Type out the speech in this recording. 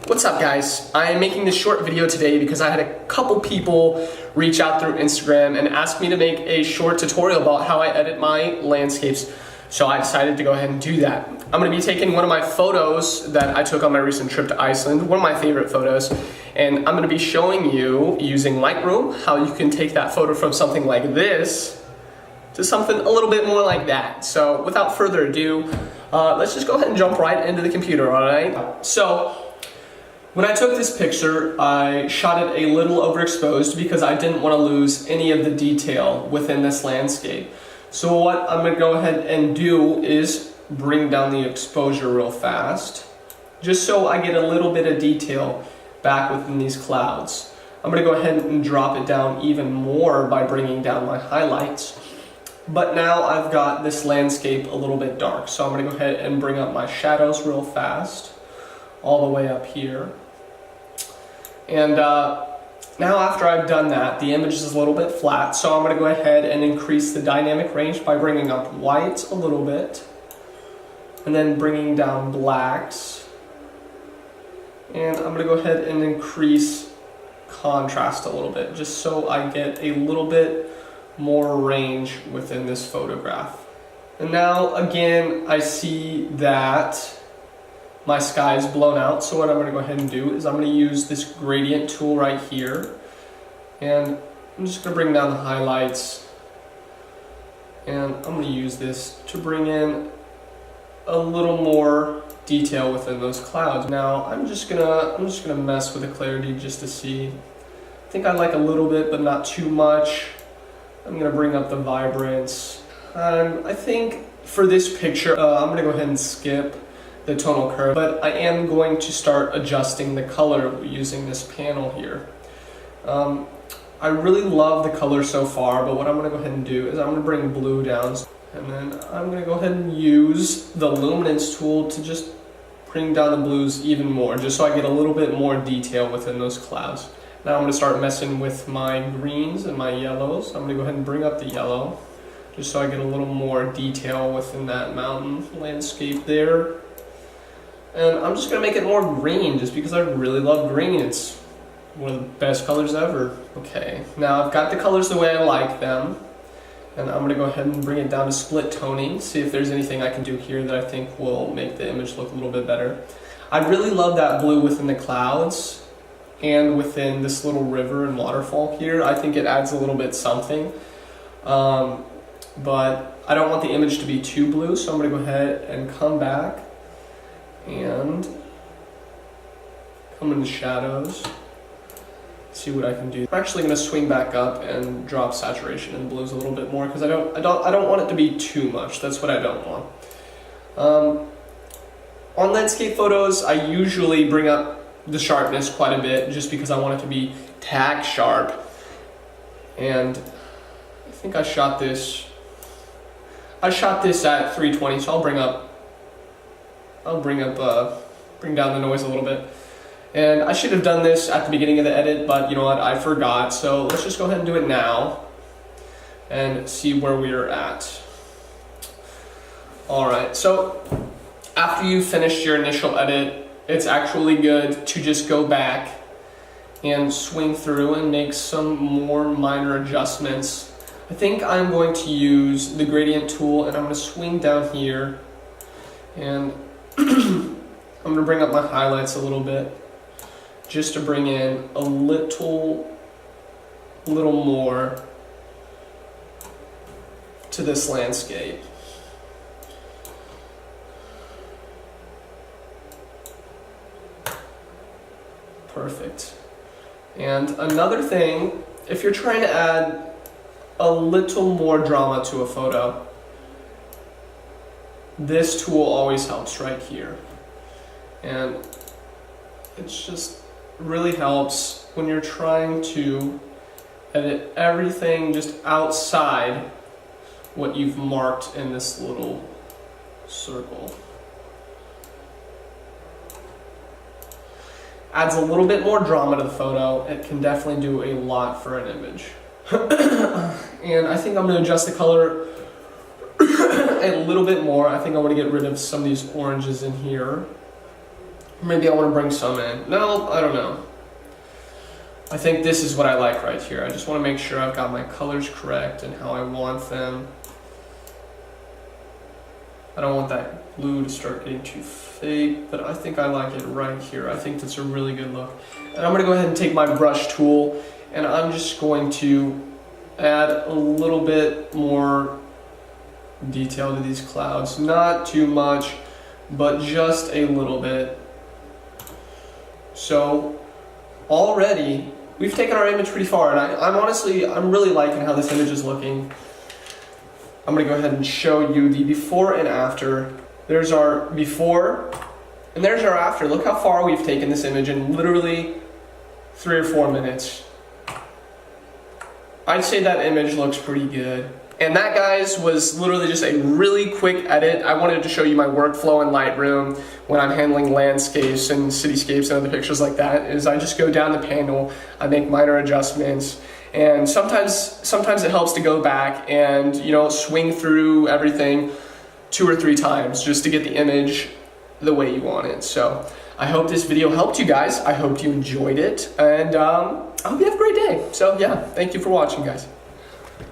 What's up guys? I am making this short video today because I had a couple people reach out through Instagram and ask me to make a short tutorial about how I edit my landscapes. So I decided to go ahead and do that. I'm going to be taking one of my photos that I took on my recent trip to Iceland, one of my favorite photos, and I'm going to be showing you using Lightroom how you can take that photo from something like this to something a little bit more like that. So without further ado, let's just go ahead and jump right into the computer, alright? So when I took this picture, I shot it a little overexposed because I didn't want to lose any of the detail within this landscape. So what I'm going to go ahead and do is bring down the exposure real fast, just so I get a little bit of detail back within these clouds. I'm going to go ahead and drop it down even more by bringing down my highlights. But now I've got this landscape a little bit dark, so I'm going to go ahead and bring up my shadows real fast, all the way up here. And now after I've done that, the image is a little bit flat, so I'm going to go ahead and increase the dynamic range by bringing up whites a little bit, and then bringing down blacks. And I'm going to go ahead and increase contrast a little bit, just so I get a little bit more range within this photograph. And now again, I see that my sky is blown out, so what I'm going to go ahead and do is I'm going to use this gradient tool right here, and I'm just going to bring down the highlights, and I'm going to use this to bring in a little more detail within those clouds. Now I'm just gonna mess with the clarity just to see. I think I like a little bit, but not too much. I'm going to bring up the vibrance. I think for this picture, I'm going to go ahead and skip the tonal curve, but I am going to start adjusting the color using this panel here. I really love the color so far, but what I'm going to go ahead and do is I'm going to bring blue down, and then I'm going to go ahead and use the luminance tool to just bring down the blues even more, just so I get a little bit more detail within those clouds. Now I'm going to start messing with my greens and my yellows. I'm going to go ahead and bring up the yellow, just so I get a little more detail within that mountain landscape there. And I'm just going to make it more green just because I really love green. It's one of the best colors ever. Okay, now I've got the colors the way I like them. And I'm going to go ahead and bring it down to split toning, see if there's anything I can do here that I think will make the image look a little bit better. I really love that blue within the clouds and within this little river and waterfall here. I think it adds a little bit something. But I don't want the image to be too blue, so I'm going to go ahead and come back and come into shadows, see what I can do. I'm actually going to swing back up and drop saturation in blues a little bit more because I don't want it to be too much. That's what I don't want. On landscape photos, I usually bring up the sharpness quite a bit just because I want it to be tack sharp. And I think I shot this at 320, so I'll bring down the noise a little bit. And I should have done this at the beginning of the edit, but you know what, I forgot. So let's just go ahead and do it now and see where we are at. Alright, so after you've finished your initial edit, it's actually good to just go back and swing through and make some more minor adjustments. I think I'm going to use the gradient tool, and I'm going to swing down here, and I'm going to bring up my highlights a little bit just to bring in a little more to this landscape. Perfect. And another thing, if you're trying to add a little more drama to a photo, this tool always helps right here. And it just really helps when you're trying to edit everything just outside what you've marked in this little circle. Adds a little bit more drama to the photo. It can definitely do a lot for an image. And I think I'm going to adjust the color a little bit more. I think I want to get rid of some of these oranges in here. Maybe I want to bring some in. No, I don't know. I think this is what I like right here. I just want to make sure I've got my colors correct and how I want them. I don't want that blue to start getting too fake, but I think I like it right here. I think that's a really good look. And I'm going to go ahead and take my brush tool, and I'm just going to add a little bit more detail to these clouds. Not too much, but just a little bit. So already we've taken our image pretty far, and I'm really liking how this image is looking. I'm going to go ahead and show you the before and after. There's our before, and there's our after. Look how far we've taken this image in literally 3 or 4 minutes. I'd say that image looks pretty good. And that, guys, was literally just a really quick edit. I wanted to show you my workflow in Lightroom when I'm handling landscapes and cityscapes and other pictures like that, is I just go down the panel, I make minor adjustments, and sometimes it helps to go back and, you know, swing through everything 2 or 3 times just to get the image the way you want it. So I hope this video helped you guys. I hope you enjoyed it, and I hope you have a great day. So yeah, thank you for watching, guys.